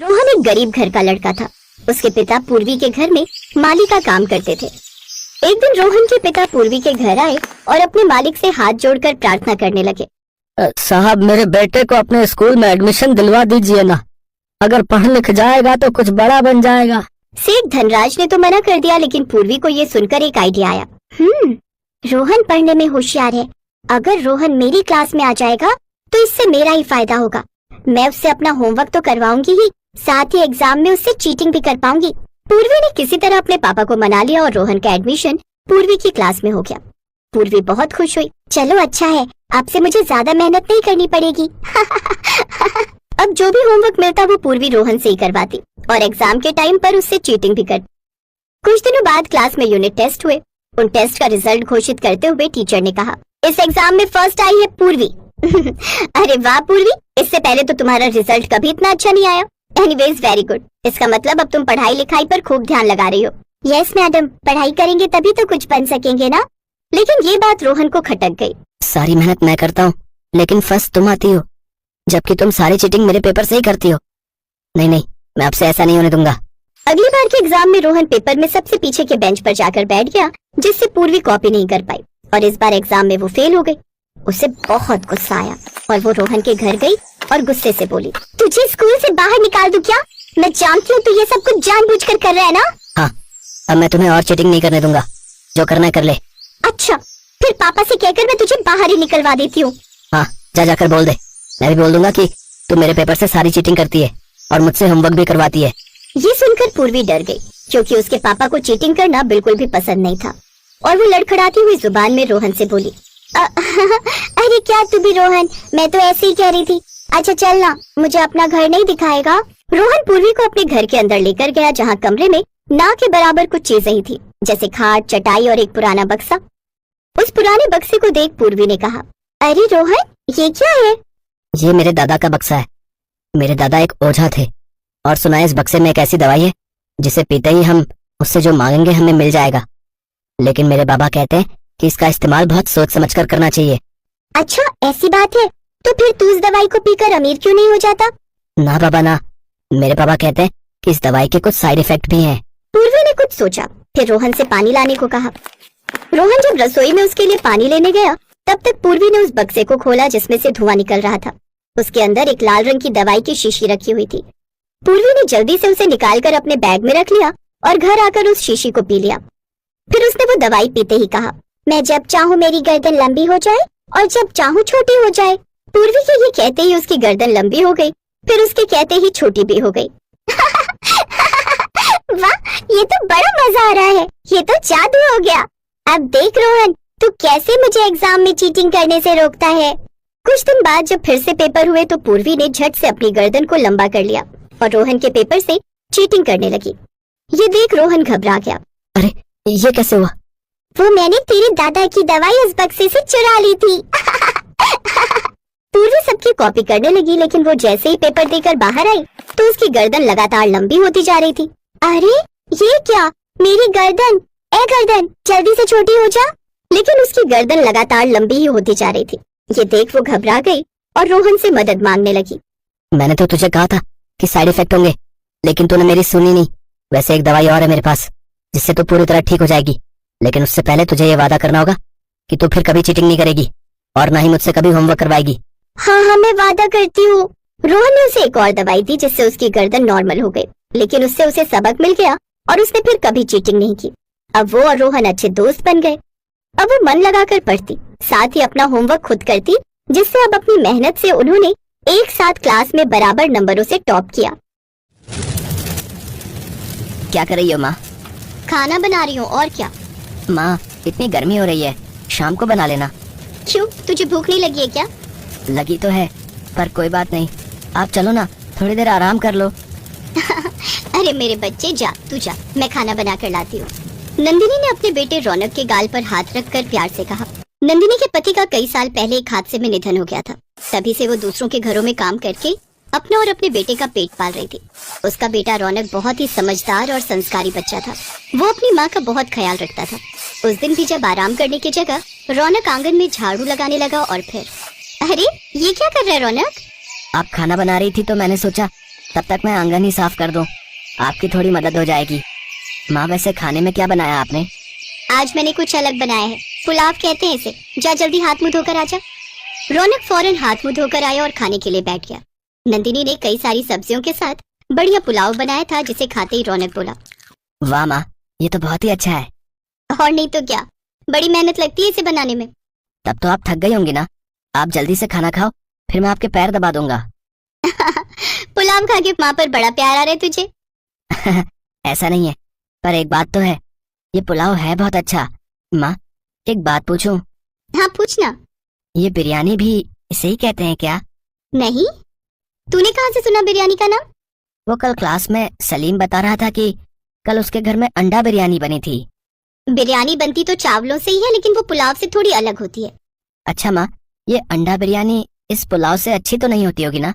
रोहन एक गरीब घर का लड़का था। उसके पिता पूर्वी के घर में माली का काम करते थे। एक दिन रोहन के पिता पूर्वी के घर आए और अपने मालिक से हाथ जोड़कर प्रार्थना करने लगे। साहब, मेरे बेटे को अपने स्कूल में एडमिशन दिलवा दीजिए ना। अगर पढ़ लिख जाएगा तो कुछ बड़ा बन जाएगा। सेठ धनराज ने तो मना कर दिया, लेकिन पूर्वी को ये सुनकर एक आइडिया आया। रोहन पढ़ने में होशियार है। अगर रोहन मेरी क्लास में आ जाएगा तो इससे मेरा ही फायदा होगा। मैं उससे अपना होमवर्क तो करवाऊंगी ही, साथ ही एग्जाम में उससे चीटिंग भी कर पाऊंगी। पूर्वी ने किसी तरह अपने पापा को मना लिया और रोहन का एडमिशन पूर्वी की क्लास में हो गया। पूर्वी बहुत खुश हुई। चलो अच्छा है, अब से मुझे ज्यादा मेहनत नहीं करनी पड़ेगी। अब जो भी होमवर्क मिलता वो पूर्वी रोहन से ही करवाती और एग्जाम के टाइम पर उससे चीटिंग भी करती। कुछ दिनों बाद क्लास में यूनिट टेस्ट हुए। उन टेस्ट का रिजल्ट घोषित करते हुए टीचर ने कहा, इस एग्जाम में फर्स्ट आई है पूर्वी। अरे वाह पूर्वी, इससे पहले तो तुम्हारा रिजल्ट कभी इतना अच्छा नहीं आया। Anyways very good. इसका मतलब अब तुम पढ़ाई लिखाई पर खूब ध्यान लगा रही हो। यस मैडम, पढ़ाई करेंगे तभी तो कुछ बन सकेंगे ना। लेकिन ये बात रोहन को खटक गई। सारी मेहनत मैं करता हूँ लेकिन फर्स्ट तुम आती हो, जबकि तुम सारी चीटिंग मेरे पेपर से ही करती हो। नहीं नहीं, मैं आपसे ऐसा नहीं होने दूंगा। अगली बार के एग्जाम में रोहन पेपर में सबसे पीछे के बेंच पर जाकर बैठ गया, जिससे पूर्वी कॉपी नहीं कर पाई और इस बार एग्जाम में वो फेल हो गई। उसे बहुत गुस्सा आया और वो रोहन के घर गई और गुस्से से बोली, तुझे स्कूल से बाहर निकाल दूं क्या? मैं जानती हूँ तू ये सब कुछ जानबूझकर कर रहा है ना। हाँ, अब मैं तुम्हें और चीटिंग नहीं करने दूंगा। जो करना है कर ले। अच्छा, फिर पापा से कहकर मैं तुझे बाहर ही निकलवा देती हूँ। हाँ, जाकर बोल दे। मैं भी बोल दूंगा कि तू मेरे पेपर से सारी चीटिंग करती है और मुझसे होमवर्क भी करवाती है। ये सुनकर पूर्वी डर गई, क्योंकि उसके पापा को चीटिंग करना बिल्कुल भी पसंद नहीं था और वो लड़खड़ाती हुई जुबान में रोहन से बोली, अरे क्या तू भी रोहन, मैं तो ऐसे ही कह रही थी। अच्छा चल ना, मुझे अपना घर नहीं दिखाएगा? रोहन पूर्वी को अपने घर के अंदर लेकर गया, जहाँ कमरे में ना के बराबर कुछ चीजें ही थी, जैसे खाट, चटाई और एक पुराना बक्सा। उस पुराने बक्से को देख पूर्वी ने कहा, अरे रोहन, ये क्या है? ये मेरे दादा का बक्सा है। मेरे दादा एक ओझा थे और सुना है इस बक्से में एक ऐसी दवाई है जिसे पीते ही हम उससे जो मांगेंगे हमें मिल जाएगा। लेकिन मेरे बाबा कहते हैं कि इसका इस्तेमाल बहुत सोच समझकर करना चाहिए। अच्छा ऐसी बात है, तो फिर तू इस दवाई को पीकर अमीर क्यों नहीं हो जाता? ना बाबा ना, मेरे पापा कहते हैं कि इस दवाई के कुछ साइड इफेक्ट भी हैं। पूर्वी ने कुछ सोचा, फिर रोहन से पानी लाने को कहा। रोहन जब रसोई में उसके लिए पानी लेने गया, तब तक पूर्वी ने उस बक्से को खोला जिसमें से धुआं निकल रहा था। उसके अंदर एक लाल रंग की दवाई की शीशी रखी हुई थी। पूर्वी ने जल्दी से उसे निकालकर अपने बैग में रख लिया और घर आकर उस शीशी को पी लिया। फिर उसने वो दवाई पीते ही कहा, मैं जब चाहूँ मेरी गर्दन लंबी हो जाए और जब चाहूँ छोटी हो जाए। पूर्वी के ये कहते ही उसकी गर्दन लंबी हो गई, फिर उसके कहते ही छोटी भी हो गई। वाह, ये तो बड़ा मजा आ रहा है, ये तो जादू हो गया। अब देख रोहन, तू कैसे मुझे एग्जाम में चीटिंग करने से रोकता है। कुछ दिन बाद जब फिर से पेपर हुए तो पूर्वी ने झट से अपनी गर्दन को लंबा कर लिया और रोहन के पेपर से चीटिंग करने लगी। ये देख रोहन घबरा गया। अरे ये कैसे हुआ? वो मैंने तेरे दादा की दवाई उस बक्से से चुरा ली थी। पूर्वी सबकी कॉपी करने लगी, लेकिन वो जैसे ही पेपर देकर बाहर आई तो उसकी गर्दन लगातार लंबी होती जा रही थी। अरे ये क्या, मेरी गर्दन, ए गर्दन जल्दी से छोटी हो जा। लेकिन उसकी गर्दन लगातार लंबी ही होती जा रही थी। ये देख वो घबरा गई और रोहन से मदद मांगने लगी। मैंने तो तुझे कहा था कि साइड इफेक्ट होंगे, लेकिन तूने मेरी सुनी नहीं। वैसे एक दवाई और है मेरे पास जिससे तू पूरी तरह ठीक हो जाएगी, लेकिन उससे पहले तुझे ये वादा करना होगा कि तू फिर कभी चीटिंग नहीं करेगी और ना ही मुझसे कभी होमवर्क करवाएगी। हाँ, मैं वादा करती हूँ। रोहन ने उसे एक और दवाई दी जिससे उसकी गर्दन नॉर्मल हो गई, लेकिन उससे उसे सबक मिल गया और उसने फिर कभी चीटिंग नहीं की। अब वो और रोहन अच्छे दोस्त बन गए। अब वो मन लगाकर पढ़ती, साथ ही अपना होमवर्क खुद करती, जिससे अब अपनी मेहनत से उन्होंने एक साथ क्लास में बराबर नंबरों से टॉप किया। क्या कर रही हो माँ? खाना बना रही हूँ, और क्या? माँ, इतनी गर्मी हो रही है, शाम को बना लेना। क्यों, तुझे भूख नहीं लगी है क्या? लगी तो है, पर कोई बात नहीं। आप चलो ना, थोड़ी देर आराम कर लो। अरे मेरे बच्चे, जा तू जा, मैं खाना बना कर लाती हूँ। नंदिनी ने अपने बेटे रौनक के गाल पर हाथ रखकर प्यार से कहा। नंदिनी के पति का कई साल पहले एक हादसे में निधन हो गया था। तभी से वो दूसरों के घरों में काम करके अपना और अपने बेटे का पेट पाल रही थी। उसका बेटा रौनक बहुत ही समझदार और संस्कारी बच्चा था। वो अपनी माँ का बहुत ख्याल रखता था। उस दिन भी जब आराम करने की जगह रौनक आंगन में झाड़ू लगाने लगा और फिर, अरे ये क्या कर रहा है रौनक? आप खाना बना रही थी तो मैंने सोचा तब तक मैं आंगन ही साफ कर दूं। आपकी थोड़ी मदद हो जाएगी। माँ, वैसे खाने में क्या बनाया आपने? आज मैंने कुछ अलग बनाया है, पुलाव कहते हैं इसे। जा जल्दी हाथ मुंह धोकर आजा। रौनक फौरन हाथ मुंह धोकर आया और खाने के लिए बैठ गया। नंदिनी ने कई सारी सब्जियों के साथ बढ़िया पुलाव बनाया था, जिसे खाते ही रौनक बोला, वाह माँ, ये तो बहुत ही अच्छा है। और नहीं तो क्या, बड़ी मेहनत लगती है इसे बनाने में। तब तो आप थक गई होंगी ना। आप जल्दी से खाना खाओ, फिर मैं आपके पैर दबा दूंगा। पुलाव खा के माँ पर बड़ा प्यार आ रहा है तुझे। ऐसा नहीं है, पर एक बात तो है, ये पुलाव है बहुत अच्छा। माँ, एक बात पूछूं? हाँ पूछना। ये बिरयानी भी इसे ही कहते हैं क्या? नहीं, तूने कहाँ से सुना बिरयानी का नाम? वो कल क्लास में सलीम बता रहा था कि कल उसके घर में अंडा बिरयानी बनी थी। बिरयानी बनती तो चावलों से ही है, लेकिन वो पुलाव से थोड़ी अलग होती है। अच्छा माँ, ये अंडा बिरयानी इस पुलाव से अच्छी तो नहीं होती होगी ना?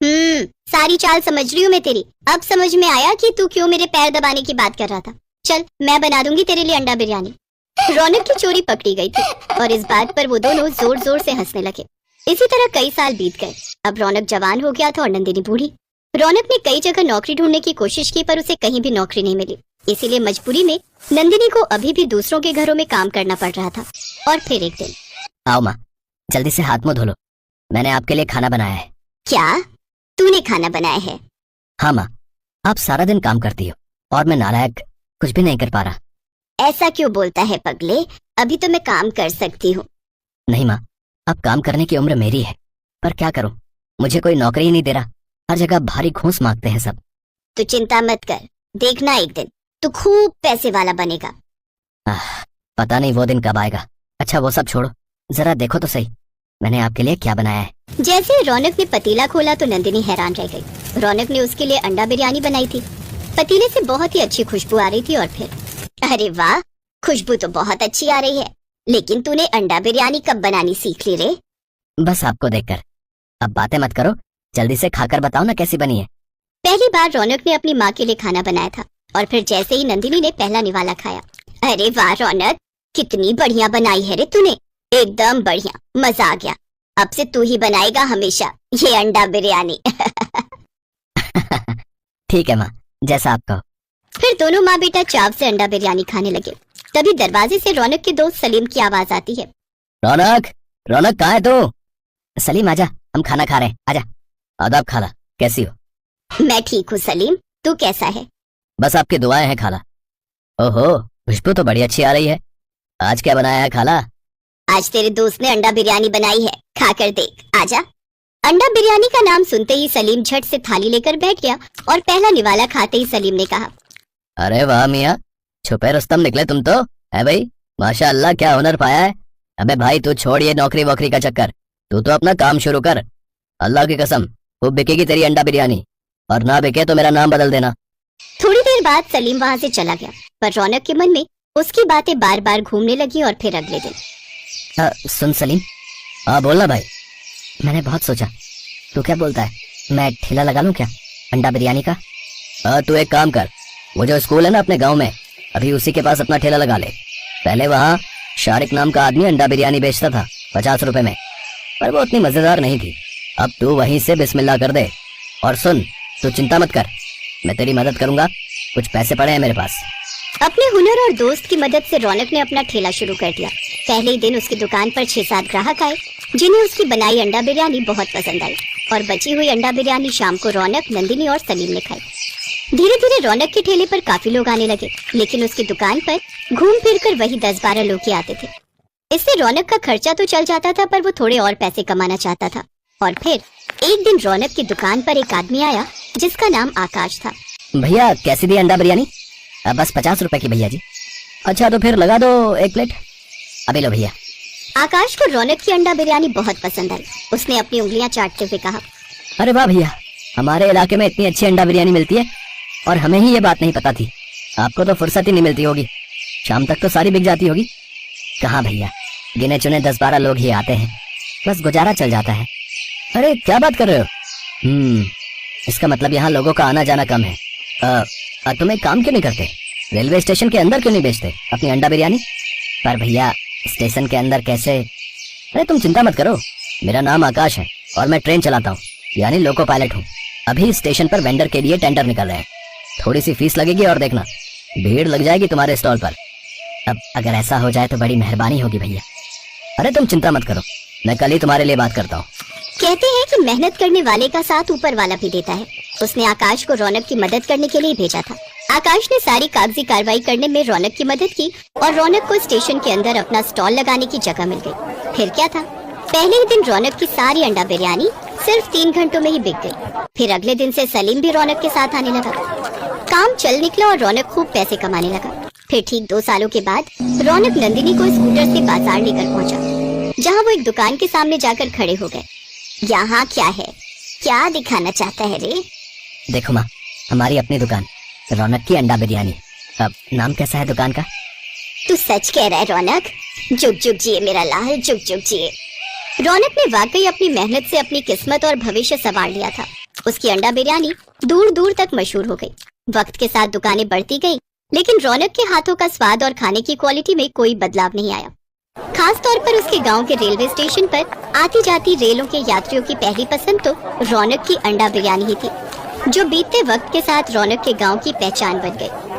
सारी चाल समझ रही हूँ मैं तेरी। अब समझ में आया कि तू क्यों मेरे पैर दबाने की बात कर रहा था। चल, मैं बना दूंगी तेरे लिए अंडा बिरयानी। रौनक की चोरी पकड़ी गई थी और इस बात पर वो दोनों जोर जोर से हंसने लगे। इसी तरह कई साल बीत गए। अब रौनक जवान हो गया था और नंदिनी बूढ़ी। रौनक ने कई जगह नौकरी ढूंढने की कोशिश की, पर उसे कहीं भी नौकरी नहीं मिली। इसीलिए मजबूरी में नंदिनी को अभी भी दूसरों के घरों में काम करना पड़ रहा था। और फिर एक दिन, आओ माँ, जल्दी से हाथ मुंह धो लो, मैंने आपके लिए खाना बनाया है। क्या तूने खाना बनाया है? हाँ माँ, आप सारा दिन काम करती हो और मैं नालायक कुछ भी नहीं कर पा रहा। ऐसा क्यों बोलता है पगले, अभी तो मैं काम कर सकती हूँ। नहीं माँ, अब काम करने की उम्र मेरी है, पर क्या करूँ, मुझे कोई नौकरी ही नहीं दे रहा। हर जगह भारी घूस मांगते हैं सब। तू चिंता मत कर, देखना एक दिन तू खूब पैसे वाला बनेगा। पता नहीं वो दिन कब आएगा। अच्छा वो सब छोड़ो, जरा देखो तो सही, मैंने आपके लिए क्या बनाया है। जैसे रौनक ने पतीला खोला तो नंदिनी हैरान रह गई। रौनक ने उसके लिए अंडा बिरयानी बनाई थी। पतीले से बहुत ही अच्छी खुशबू आ रही थी। और फिर, अरे वाह, खुशबू तो बहुत अच्छी आ रही है, लेकिन तूने अंडा बिरयानी कब बनानी सीख ली रे? बस आपको देखकर। अब बातें मत करो, जल्दी से खाकर बताओ ना कैसी बनी है। पहली बार रौनक ने अपनी माँ के लिए खाना बनाया था और फिर जैसे ही नंदिनी ने पहला निवाला खाया, अरे वाह रौनक, कितनी बढ़िया बनाई है रे तूने, एकदम बढ़िया, मजा आ गया। अब से तू ही बनाएगा हमेशा ये अंडा बिरयानी। ठीक है माँ, जैसा आप कहो। फिर दोनों माँ बेटा चाव से अंडा बिरयानी खाने लगे। तभी दरवाजे से रौनक के दोस्त सलीम की आवाज आती है। रौनक, रौनक कहाँ है तू? सलीम आजा, हम खाना खा रहे हैं, आजा। आदाब खाला, कैसी हो? मैं ठीक हूँ सलीम, तू कैसा है? बस आपकी दुआएं हैं खाला। ओहो, खुशबू तो बड़ी अच्छी आ रही है। आज क्या बनाया है खाला? आज तेरे दोस्त ने अंडा बिरयानी बनाई है, खाकर देख, आजा। अंडा बिरयानी का नाम सुनते ही सलीम झट से थाली लेकर बैठ गया और पहला निवाला खाते ही सलीम ने कहा, अरे वाह मियाँ, छुपे रुस्तम निकले तुम तो, है भाई, माशाअल्लाह, क्या हुनर पाया है। अबे भाई तू छोड़ ये नौकरी वोकरी का चक्कर, तू तो अपना काम शुरू कर। अल्लाह की कसम खूब बिकेगी तेरी अंडा बिरयानी, और ना बिके तो मेरा नाम बदल देना। थोड़ी देर बाद सलीम वहाँ से चला गया, पर रौनक के मन में उसकी बातें बार बार घूमने लगी। और फिर अगले दिन, सुन सलीम। हाँ बोलना भाई। मैंने बहुत सोचा, तू क्या बोलता है, मैं ठेला लगा लूं क्या अंडा बिरयानी का? तू एक काम कर, वो जो स्कूल है ना अपने गांव में, अभी उसी के पास अपना ठेला लगा ले। पहले वहाँ शारिक नाम का आदमी अंडा बिरयानी बेचता था 50 रुपए में, पर वो उतनी मजेदार नहीं थी। अब तू वहीं से बिस्मिल्लाह कर दे। और सुन, तू चिंता मत कर, मैं तेरी मदद करूंगा, कुछ पैसे पड़े हैं मेरे पास। अपने हुनर और दोस्त की मदद से रौनक ने अपना ठेला शुरू कर दिया। पहले ही दिन उसकी दुकान पर 6-7 ग्राहक आए, जिन्हें उसकी बनाई अंडा बिरयानी बहुत पसंद आई। और बची हुई अंडा बिरयानी शाम को रौनक, नंदिनी और सलीम ने खाई। धीरे धीरे रौनक के ठेले पर काफी लोग आने लगे, लेकिन उसकी दुकान पर घूम फिर कर वही 10-12 लोग ही आते थे। इससे रौनक का खर्चा तो चल जाता था, पर वो थोड़े और पैसे कमाना चाहता था। और फिर एक दिन रौनक की दुकान पर एक आदमी आया जिसका नाम आकाश था। भैया कैसी दी अंडा बिरयानी? बस 50 रुपए की भैया जी। अच्छा तो फिर लगा दो 1 प्लेट। अभी लो भैया। आकाश को रौनक की अंडा बिरयानी बहुत पसंद आई। उसने अपनी उंगलियां चाटते हुए कहा, अरे वाह भैया, हमारे इलाके में इतनी अच्छी अंडा बिरयानी मिलती है और हमें ही ये बात नहीं पता थी। आपको तो फुर्सत ही नहीं मिलती होगी, शाम तक तो सारी बिक जाती होगी। कहाँ भैया, गिने चुने 10-12 लोग ही आते हैं, बस गुजारा चल जाता है। अरे क्या बात कर रहे हो? इसका मतलब यहाँ लोगों का आना जाना कम है। तुम एक काम क्यों नहीं करते, रेलवे स्टेशन के अंदर क्यों नहीं बेचते अपनी अंडा बिरयानी? पर भैया स्टेशन के अंदर कैसे? अरे तुम चिंता मत करो, मेरा नाम आकाश है और मैं ट्रेन चलाता हूँ, यानी लोको पायलट हूँ। अभी स्टेशन पर वेंडर के लिए टेंडर निकल रहे हैं, थोड़ी सी फीस लगेगी और देखना भीड़ लग जाएगी तुम्हारे स्टॉल पर। अब अगर ऐसा हो जाए तो बड़ी मेहरबानी होगी भैया। अरे तुम चिंता मत करो, मैं कल ही तुम्हारे लिए बात करता हूँ। कहते हैं कि मेहनत करने वाले का साथ ऊपर वाला भी देता है। उसने आकाश को रौनक की मदद करने के लिए भेजा था। आकाश ने सारी कागजी कार्रवाई करने में रौनक की मदद की और रौनक को स्टेशन के अंदर अपना स्टॉल लगाने की जगह मिल गई। फिर क्या था, पहले ही दिन रौनक की सारी अंडा बिरयानी सिर्फ 3 घंटों में ही बिक गई। फिर अगले दिन से सलीम भी रौनक के साथ आने लगा। काम चल निकला और रौनक खूब पैसे कमाने लगा। फिर ठीक 2 सालों के बाद रौनक नंदिनी को स्कूटर से बाजार लेकर पहुंचा, जहां वो एक दुकान के सामने जाकर खड़े हो गए। यहाँ क्या है, क्या दिखाना चाहता है रे? देखो माँ, हमारी अपनी दुकान, रौनक की अंडा बिरयानी। अब नाम कैसा है दुकान का? तू सच कह रहा है रौनक? जुग जुग जिए मेरा लाल, जुग जुग जिए। रौनक ने वाकई अपनी मेहनत से अपनी किस्मत और भविष्य संवार लिया था। उसकी अंडा बिरयानी दूर दूर तक मशहूर हो गई। वक्त के साथ दुकानें बढ़ती गई, लेकिन रौनक के हाथों का स्वाद और खाने की क्वालिटी में कोई बदलाव नहीं आया। खास तौर पर उसके गांव के रेलवे स्टेशन पर आती जाती रेलों के यात्रियों की पहली पसंद तो रौनक की अंडा बिरयानी ही थी, जो बीतते वक्त के साथ रौनक के गांव की पहचान बन गई।